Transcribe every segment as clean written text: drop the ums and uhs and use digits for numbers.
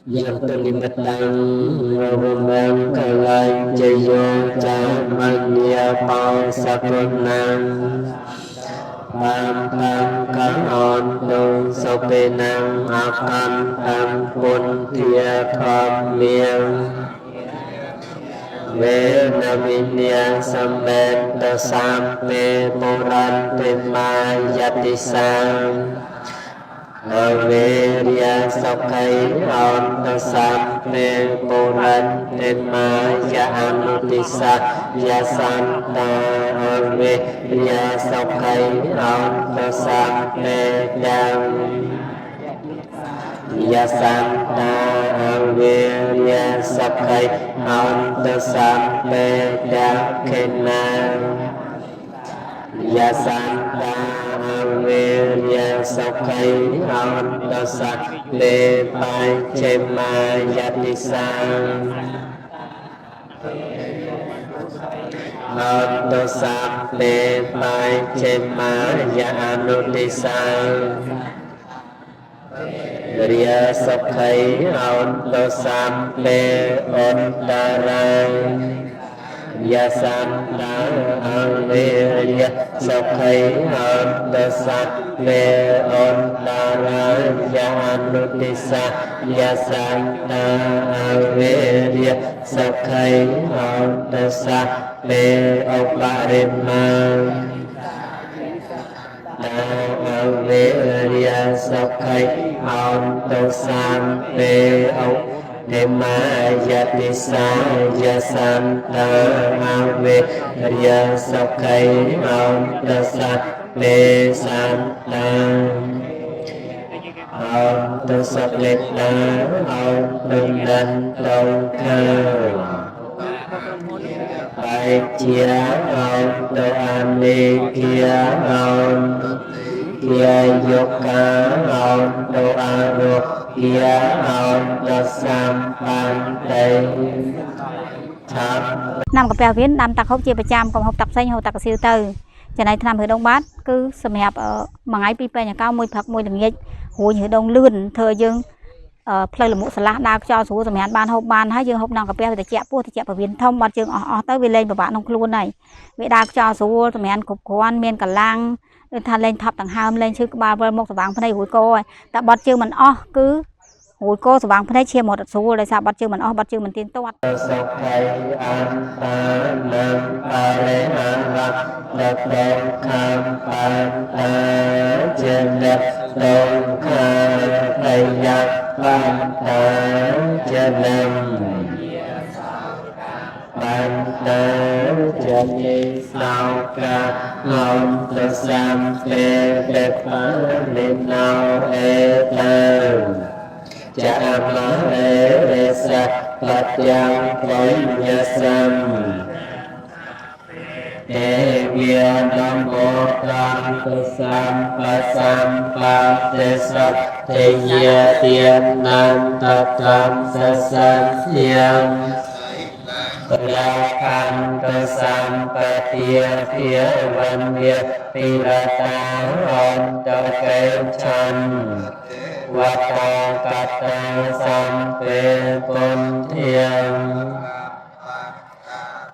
yang terlibatang rumang kalai jayo jamanya pausapunang Pampang kaon tung sopenang akan ampun dia pamiang Venaminya sampai sampai puran temayatisan Averia sokai on sampai puran temaya anutisa yasanta Averia sokai on sampai dang Yasanta Averia sokai on sampai dakenang Yasanta Averia sokai on sampai pacemayatisan on sampai pacemaya anutisan Ria sokai on sampai ontarang Yasanta Averia sokai on sampai ontarang Yanutisa Yasanta Averia sokai on sampai oparimang Averia sokai on sampai Demayatisa Yasanta Averia sokai on sampai santa on sakleta on dan tongkang Baik chia on ane kia on kia yoka on aro kia on sampan tây tháp ណាំកាពះវៀនដាំទឹកហូបជាប្រចាំកុំហូបទឹកផ្សេងហូបទឹកកសៀវទៅចំណែកថ្នាំហឺដងបាត់គឺសម្រាប់មួយថ្ងៃពីរពេលកៅមួយព្រឹកមួយល្ងាចរួញហឺដងលឿនធ្វើយើង ផ្លូវលមុខស្លាស់ដើរខ្យល់ស្រួលសម្រាប់បានហូបបានហើយយើងហូបដល់កាពះវាត្រជាក់ពោះត្រជាក់ពវៀនធំបាត់យើងអស់ទៅវាលែងពិបាកក្នុងខ្លួនហើយវាដើរខ្យល់ស្រួលសម្រាប់គ្រប់គ្រាន់មានកម្លាំងថាលែងថប់ដង្ហើមលែងឈឺក្បាលវិលមុខស្វាងភ្នែករួយកហើយតែបាត់ជើងមិនអស់គឺរួយកស្វាងភ្នែកឈាមមកស្រួលដោយសារបាត់ជើងមិនអស់បាត់ជើងមិនទៀងទាត់សុខៃអន្តនឹងបរិហរៈដល់ខំបានជាអ្នកដងខាអាយ៉ាបានជានឹងបានជានិសោកាអមទៅសាមពេលពេលបានណៅអេតាចាមអេរិសៈបត្យ៉ាងវៃញាសំ Devya namo tantu sampatisat Tenya tian nan tatam sasasyam Lakan kesampatia pia vanya pirata onta kenchan Vata kata sampe puntiam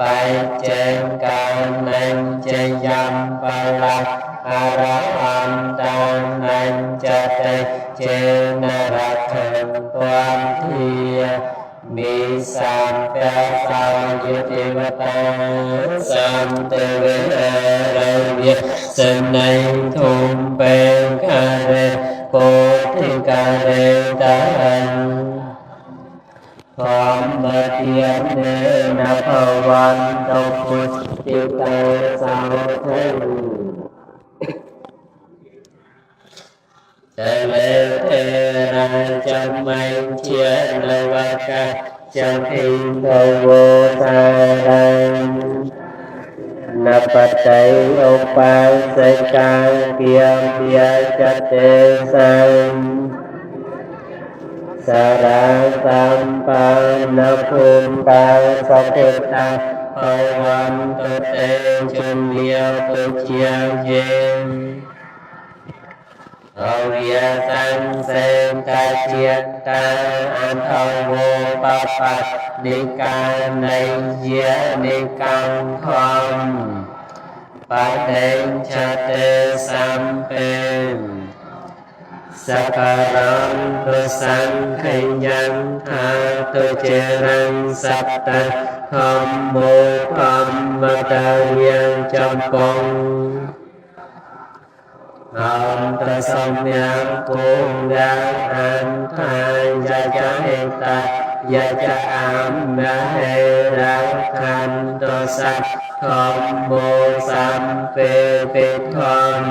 Pai chen cao nanh chen yam pa la arahan tang nanh cha te chen narathan toàn thia mi sam pa sao yudivata sam te ve ravya sanay thum pen kare poti kare tan พร้อมเมื่อเทียนเนนะภวันตพุทธิเตสาวเทจะเลเทระจะไม่เชียนวากะจะพิงโตโวตารังนับปัจจัยอุปาสิกาเกียมเพียจัตเตสัง สาราสัมปันนภูมิตาสติตาภวันตุเตจุนเดียวตุเชียงเยงอ Ovia sang sen ca chiết ta an thâu vô ba phạt ni ca này dĩa ni căng thom ba đen cha tê sam pen sakaram tu sang khai nhân tha tu chê răng sắp ta hâm mô hâm mơ ta viên trong công Om ta som nhang cung đa an thai gia cha he ta gia cha am na he ra khan to sa thom mô sam phê phê thom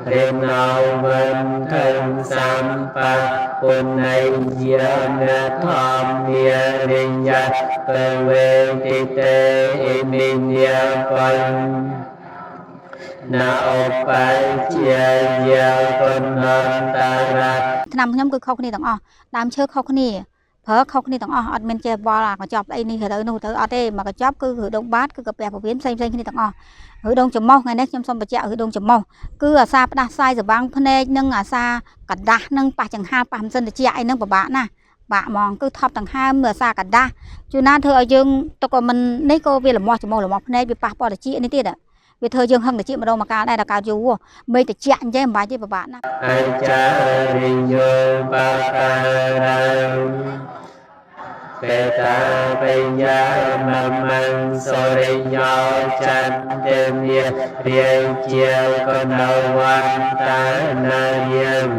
Đêm nào vẫn thân sam pa Pun này gia na thom nia đình gia Phê vê ti tê imin ya phân Na opai chia ya con non ta ra ឆ្នាំខ្ញុំគឺខុសគ្នាទាំងអស់ដើមឈើខុសគ្នាប្រើខុសគ្នាទាំងអស់អត់មានចេះបល់កញ្ចប់អីនេះទៅនោះទៅអត់ទេមកកញ្ចប់គឺឬដងបាតគឺកាពះពវៀនផ្សេងគ្នាទាំងអស់ឬដងចំមុះថ្ងៃនេះខ្ញុំសូមបញ្ជាក់ឬដងចំមុះគឺអាសាផ្ដាសាយសវាំងភ្នែកនិងអាសាកដាស់និងប៉ះចង្ហាប៉ះម៉ាស៊ីនត្រជាក់អីហ្នឹងពិបាកណាស់បាក់ហ្មងគឺថប់ដង្ហើមមើលអាសាកដាស់ជួនណាធ្វើឲ្យយើងទុកក៏មិននេះក៏វាលមាស់ចំមុះលមាស់ភ្នែកវាប៉ះពាល់ត្រជាក់នេះទៀតវាធ្វើយើងហឹងត្រជាក់ម្ដងមកកាលដែរដល់កើតយូរមេត្រជាក់អញ្ចឹងមិនបាច់ទេពិបាកណាស់អាចារ្យរិញោបាការังបេតាបញ្ញាមមង្សរិញោចន្ទមេរាជាកណវន្តានាយម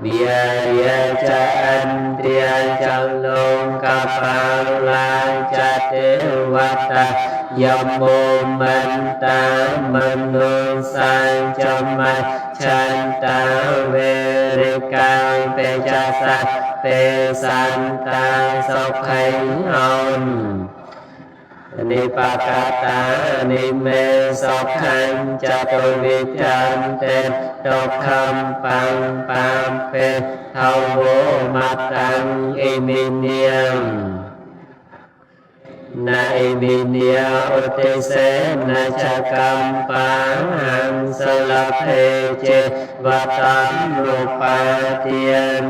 វាយាចាអន្ទ្រាចលងកបាឡាចទេវតាយមោមន្តាមនុស្សសាចមឆន្តាវេរិកាយពេចាសាទេសន្តាសុខៃអននិបកតានិមេសុខัญចតុវិចន្ទេទុក្ខំបង្បំពេថវោមតាំងអិមិនាមណាអិមិនាឧតិសេនចកម្មបង្សលភេចេវតនុបាទាន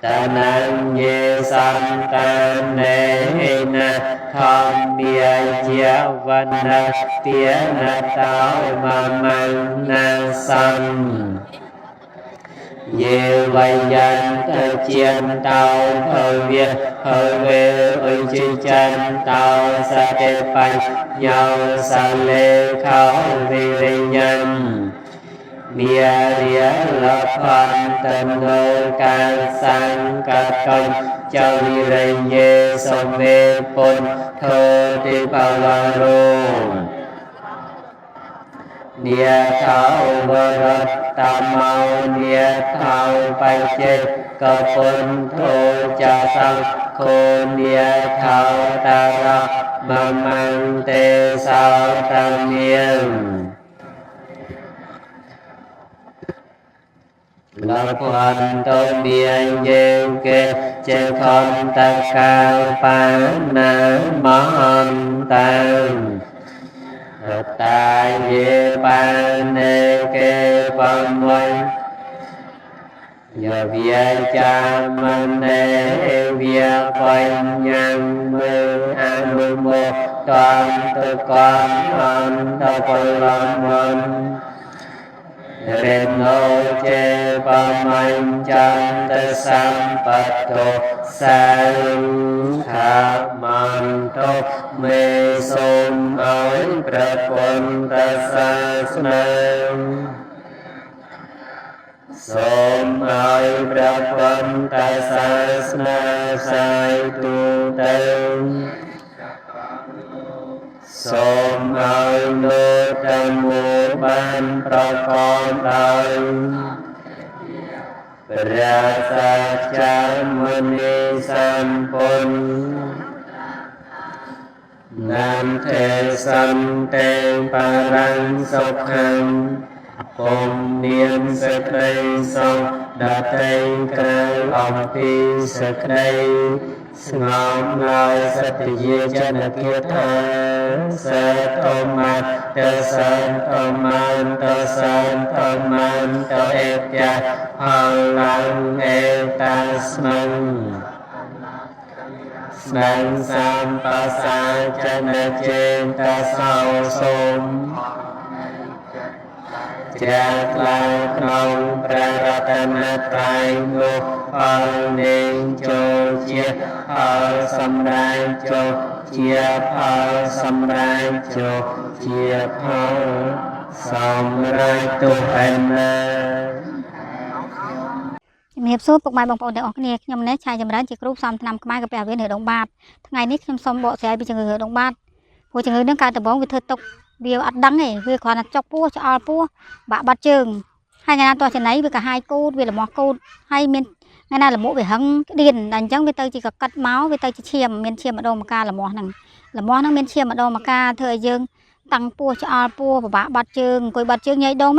តានាញញេសន្តានេណាធម្មយាជាវណ្ណទានតោមមណាសន្យេវយន្តជាន្តោភវៈភវេអុជិចន្តោសតិបញ្ញោសលេខោវិរិញ្ញមារិយលផន្តនោកាសង្កតញ្ចវិរិញ្ញេសមេពុនធោតិបវរោនាថោវរតមោនាថោបច្ចេកពុនធោចាសង្ឃោនាថោតារមមន្ទេសោតនាងលភន្តមានយើងគេចេខន្តកាលបាណាមហន្តាតាយេបានេគេបំវិញយវាចាមនេវាបញ្ញមើអនុមោតន្តកអន្តពលមនរិណោចេបំញ្ចន្តសម្បតោសាង្ខាមន្តោមេសូមឲ្យព្រះពុទ្ធសាសនាសូមឲ្យព្រះពុទ្ធសាសនាសាយទូទៅសូមឲ្យលោកទាំងមូលបានប្រកបដោយព្រះសាស្ត្រាមុនីសម្ពុននាមទេសន្តេបរੰសុខੰពុំមានសេចក្តីសុខដតេក្រៅអំពីសេចក្តី ស្ងំឡើយសត្យាចនគាថាសេតអូម៉ាតសន្តអូម៉ានតសន្តអូម៉ានតអេតាផលឡើងអេតាស្មងស្មងសម្បសាចនចេនតសោសូមជ្រះថ្លាក្នុងព្រះរតនត្រ័យនោះផលនៃចូលជាផលសម្រេចចុះជាផលសម្រេចចុះជាផលសម្រេចទុកឯណា ជំរាបសួរពុកម៉ែបងប្អូនទាំងអស់គ្នាខ្ញុំនេះឆាយចម្រើនជាគ្រូផ្សំថ្នាំខ្មែរកាពះវៀនហឺដងបាតថ្ងៃនេះខ្ញុំសូមបកស្រាយពីជំងឺហឺដងបាតព្រោះជំងឺនឹងកើតដំបូងវាធ្វើទុកវាអត់ដឹងទេវាគ្រាន់តែចុកពោះឆ្អល់ពោះបាក់បាត់ជើងហើយថ្ងៃណាតោះចំណៃវាកាហាយគូតវាលមាស់គូតហើយមានថ្ងៃណាលមួកវាហឹងក្តៀនតែអញ្ចឹងវាទៅជាកកិតមកវាទៅជាឈាមមានឈាមម្ដងម្កាលលមាស់ហ្នឹងមានឈាមម្ដងម្កាលធ្វើឲ្យយើងតាំងពោះឆ្អល់ពោះពិបាកបាត់ជើងអង្គុយបាត់ជើងញ៉ៃដង